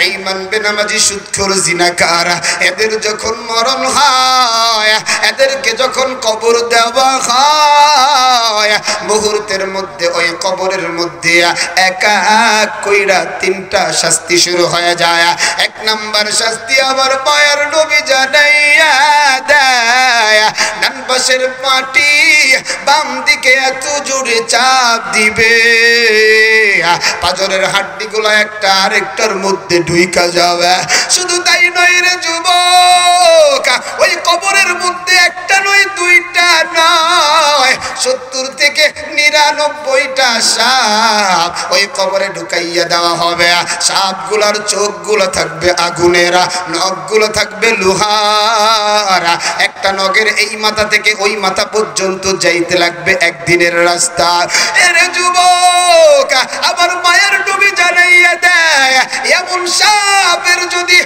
বেঈমান বেনামাজি সুদখোর জিনাকার এদের যখন মরণ হয় এদেরকে যখন কবর দেওয়া হয় মুহূর্তের মধ্যে ওই কবরের মধ্যে এক এক কইরা তিনটা শাস্তি শুরু হয়ে যায়। এক নাম্বার শাস্তি আবার পায়ের নবী জানাইয়া দেয় ডান পাশের মাটি বাম দিকে এত জোরে চাপ দিবে পাজরের হাড্ডিগুলো একটা আরেকটার মধ্যে ঢুইকা যাবে। শুধু তাই নয় রে যুবক, ওই কবরের মধ্যে একটা নয় দুইটা নয় 70 থেকে 99টা সাপ ওই কবরে ঢুকাইয়া দেওয়া হবে। সাপগুলার চোখগুলো থাকবে আগুনের, নখগুলো থাকবে লোহার। একটা নখের এই মাথা থেকে ওই মাথা পর্যন্ত যাইতে লাগবে একদিনের রাস্তা। এরে যুবক, আবার মায়ের নবী জানাইয়া দেয় এমন সাপের যদি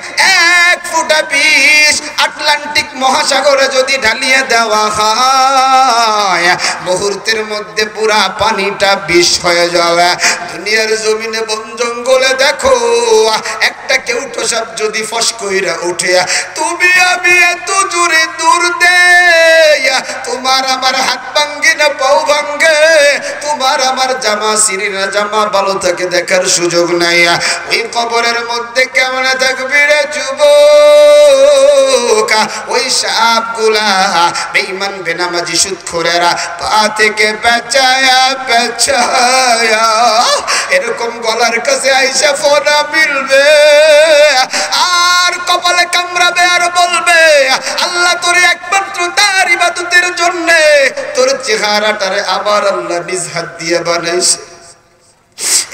1 ফুটা বিষ আটলান্টিক মহাসাগরে যদি ঢালিয়ে দেওয়া হয় মুহূর্তের মধ্যে পুরা পানিটা বিষ হয়ে যাবে। দুনিয়ার জমিনে বন জঙ্গলে দেখো একটা কেউটো সাপ যদি ফস কইরা উঠে তুমি আমি এত জোরে দূর দেই তোমার আমার হাত ভাঙ্গে না পাও ভাঙ্গে, তোমার আমার জামা ছিঁড়ে না জামা ভালো থাকে দেখার সুযোগ নাই। ওই কবরের মধ্যে কেমন থাকবি রে যুবক? ওই সাপগুলা বেঈমান বেনামাজি সুদখোরেরা পা থেকে পেঁচায়া পেঁচায়া এরকম গলার কাছে আইসা ফোনা মিলবে আর কপালে কামড়াবে আর বলবে আল্লাহ তোরে একমাত্র তার ইবাদতের জন্য তোর চেহারাটারে আবার আল্লাহ নিজ হাত দিয়ে বানাইছে।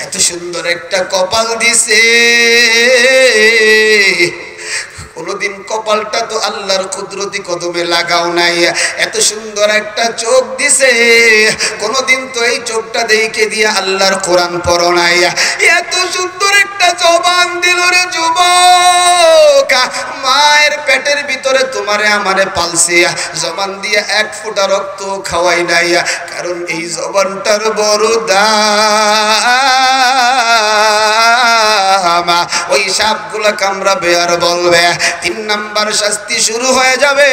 এত সুন্দর একটা কপাল দিছে, কোনদিন কপালটা তো আল্লাহর কুদরতি কদমে লাগাও নাই। এত সুন্দর একটা চোখ দিছে, কোনদিন তো এই চোখটা দেখে দিয়ে আল্লাহর কোরআন পড়ো নাই। এত সুন্দর একটা জবান দিল রে যুবক, মায়ের পেটের ভিতরে তোমারে আমারে পালছে, জবান দিয়ে 1 ফোঁটা রক্ত খাওয়াই নাই, কারণ এই জবানটার বড় দাম। ওই সাপগুলা কামড়াবে আর বলবে। 3 নাম্বার শাস্তি শুরু হয়ে যাবে,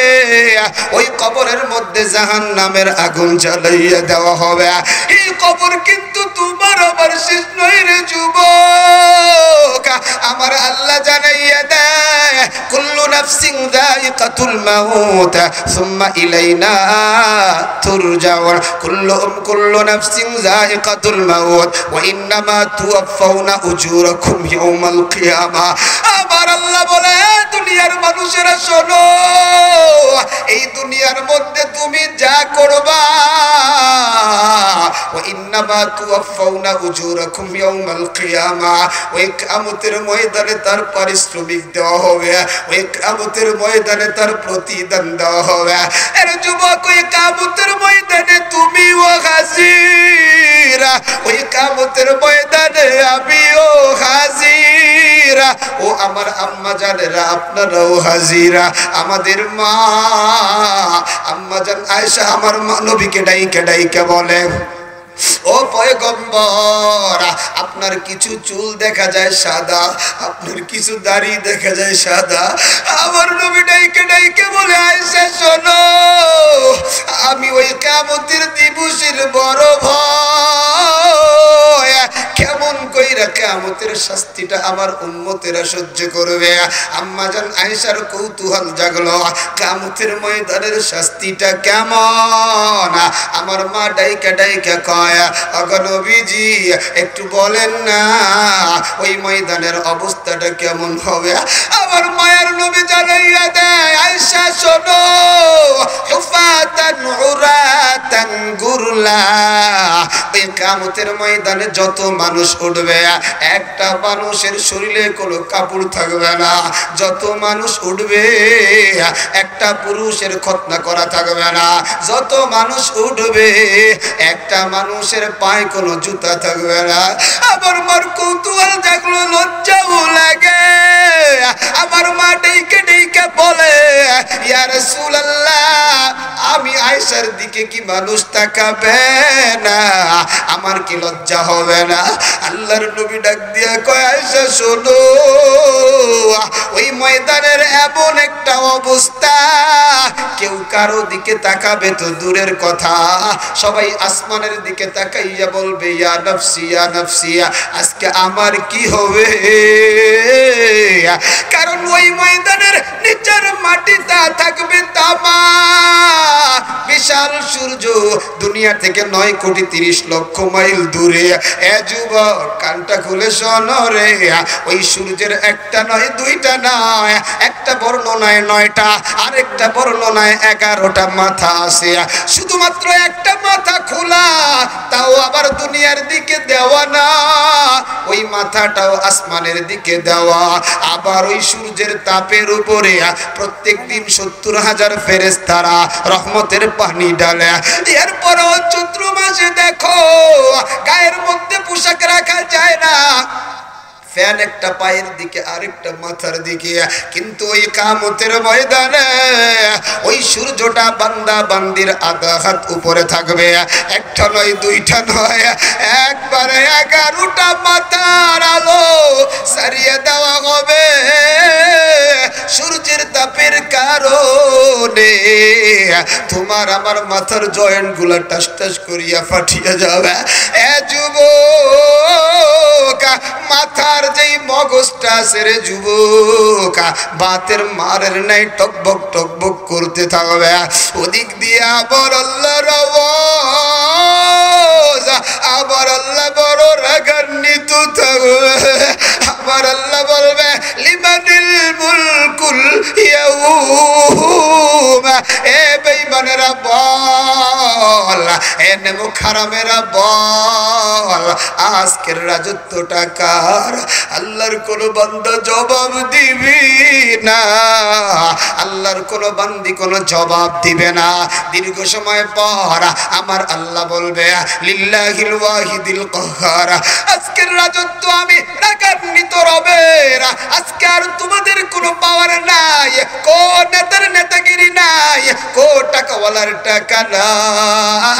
ওই কবরের মধ্যে জাহান্নামের আগুন জ্বালাইয়া দেওয়া হবে। এই কবর কিন্তু তোমার আমার শেষ নয় রে যুবক, আমার আল্লাহ জানাইয়া দেয় কুল্লু নাফসিন যায়িকাতুল মাউত সুম্মা ইলাইনা তুরজাউন। কুল্লু নাফসিন যায়িকাতুল মাউত ওয়া ইন্নামা তুওয়াফাউনা উজুরাকুম ইয়াউমাল কিয়ামাহ। আমার আল্লাহ বলে দুনিয়ার মানুষেরা শোনো, এই দুনিয়ার মধ্যে তুমি যা করবা ওয়া ইন্নামা তুওয়াফাউনা উজুরাকুম ইয়াউমাল কিয়ামাহ, ওই কিয়ামতের ময়দানে তার পারিশ্রমিক দেওয়া হবে, ওই কিয়ামতের ময়দানে তার প্রতিদান দেওয়া হবে। এর যুবক, ওই কিয়ামতের ময়দানে তুমিও হাজির, ওই কিয়ামতের ময়দানে আমিও হাজির, ও আমার আম্মা জানেরা আপনারাও হাজিরা। আমাদের মা আম্মা জান আয়েশা আমার নবীকে ডাইকে ডাইকে বলে, ও পয়গম্বর, আপনার কিছু চুল দেখা যায় সাদা, আপনার কিছু দাড়ি দেখা যায় সাদা। আমার নবী ডাইকে ডাইকে বলে আয়েশা শোনো, আমি ওই কিয়ামতের দিবসের বড় ভয়, কেমন কইরা কিয়ামতের শাস্তিটা আমার উম্মতেরা সহ্য করবে। আম্মা জান আয়েশার কৌতূহল জাগলো, কিয়ামতের ময়দানের শাস্তিটা কেমন? আমার মা ডাইকা ডাইকা কয়, ওগো নবীজি একটু বলেন না ওই ময়দানের অবস্থাটা কেমন হবে? আমার মায়ের নবী জানাইয়া দেয়, আয়েশা শোনো, হুফাতান উরাতান গুরলা, ওই কিয়ামতের ময়দানে যত মানুষ উঠবে একটা মানুষের শরীরে কোনো কাপড় থাকবে না, যত মানুষ উঠবে একটা পুরুষের খতনা করা থাকবে না, যত মানুষ উঠবে একটা মানুষের পায়ে কোনো জুতা থাকবে না। আমার মার কৌতূহল জাগলো, লজ্জাও লাগে। আমার মা ডেকে ডেকে বলে, ইয়া রাসূলুল্লাহ, আমি আয়েশার দিকে কি মানুষ তাকাবে না? আমার কি লজ্জা হবে না? আল্লাহর নবী ডাক দিয়া কয়, আয়েশা শোনো, ময়দানের এমন একটা অবস্থা, কেউ কারো দিকে তাকাবে তো দূরের কথা, সবাই আসমানের দিকে তাকাইয়া বলবে ইয়া নফসি ইয়া নফসি, আজকে আমার কি হবে। কারণ ওই ময়দানের নিচের মাটিটা থাকবে তামা, বিশাল সূর্য, দুনিয়া থেকে 9,30,00,000 মাইল দূরে। এ যুবক কানটা খুলে শোনো রে, ওই সূর্যের একটা নয় দুইটা নয়, একটা বর্ণনায় 9টা, আরেকটা বর্ণনায় 11টা মাথা আছে। শুধুমাত্র একটা মাথা খোলা, তাও আবার দুনিয়ার দিকে দেওয়া না, ওই মাথাটাও আসমানের দিকে দেওয়া। আবার ওই সূর্যের তাপের উপরে প্রত্যেক দিন 70,000 ফেরেশতারা রহমতের পানি ঢালে। এরপরও চৈত্র মাসে দেখো গায়ের মধ্যে পোশাক রাখা যায় না, ফ্যান একটা পায়ের দিকে আরেকটা মাথার দিকে, কিন্তু ওই কিয়ামতের ময়দানে ওই সূর্যটা বান্দা বান্দির আধা হাত উপরে থাকবে, একটা নয় দুইটা নয়, একবারে 11টা মাথার আলো সারিয়ে দেওয়া হবে সূর্যের তাপের কারণে। তোমার আমার মাথার জয়েন্ট গুলা টাস টাস করিয়া ফাটিয়া যাবে। এ যুবক মাথার যেই মগজটা আছে রে যুবক, বাতের মারের নাই টকবক টকবক করতে থাকবে। ওদিক দিয়ে আবার আল্লাহর আওয়াজ, আবার আল্লাহ বড় রাগান্বিত থাকবে। আবার আল্লাহ বলবে লিমানিল মুলকুল ইয়াউম, এ বেঈমানেরা বল, এ নেমুখ হারামেরা বল, আজকের রাজত্বটা কার? আল্লাহর কোন বান্দা জবাব দিবি না, আল্লাহর কোন বান্দি কোন জবাব দিবে না। দীর্ঘ সময় পর আমার আল্লাহ বলবে লিল্লাহিল ওয়াহিদিল কাহ্হার, আজকের রাজত্ব আমি রাগান্বিত রবের, আজকে আর তোমাদের কোনো পাওয়ার নাই, কোন নেতার নেতাগিরি নাই, কোন টাকাওয়ালার টাকা নাই।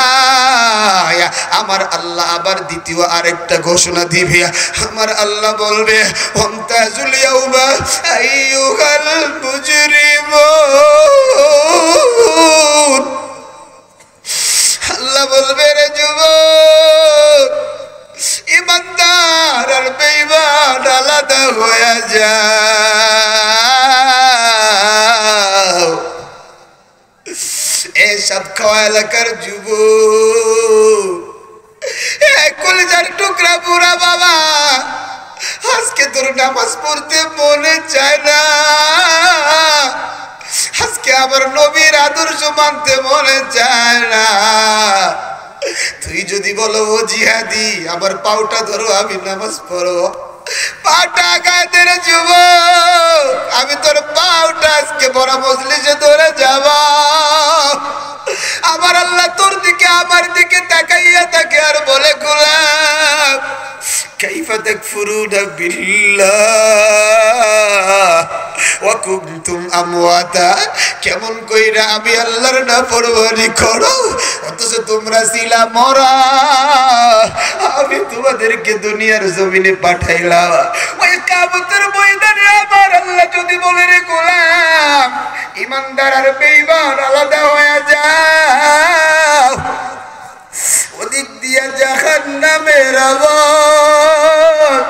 আমার আল্লাহ আবার দ্বিতীয় আরেকটা ঘোষণা দিবে। আমার আল্লাহ বলবে ওয়ামতাজুল ইয়াউমা আইয়ুহাল মুজরিমুন, আল্লাহ বলবে রে যুবক, ইমানদার আর বেঈমান আলাদা হয়ে যাও। এসব খাওয়া এলাকার যুবক, কলিজার টুকরা বুড়া বাবা, আজকে তোর নামাজ পড়তে মনে চায় না, আজকে আবার নবীর আদর্শ মানতে মনে চায় না। তুই যদি বলো ও জিহাদি, আবার পাউটা ধরো আমি নামাজ পড়ো, পাটা গায়ে রে যুবক, আমি তোর পাউটা আজকে বড় মজলিসে ধরে যাব। আমার আল্লাহ তোর দিকে আমার দিকে তাকাইয়া তাকে আর বলে গোলাম কাইফা তাকফুরুনা বিল্লাহ ওয়া কুনতুম আমওয়াতা, কেমন কইরা আমি আল্লাহর নাফরমানি করো অথচ তোমরা ছিলা মরা, আমি তোমাদেরকে দুনিয়ার জমিনে পাঠাইলাম। ওই কিয়ামতের ময়দানে আমার আল্লাহ যদি বলে রে গোলাম ইমানদার আর বেঈমান আলাদা হয়ে যাও, ওদিক দিয়া জাহান্নামের আওয়াজ,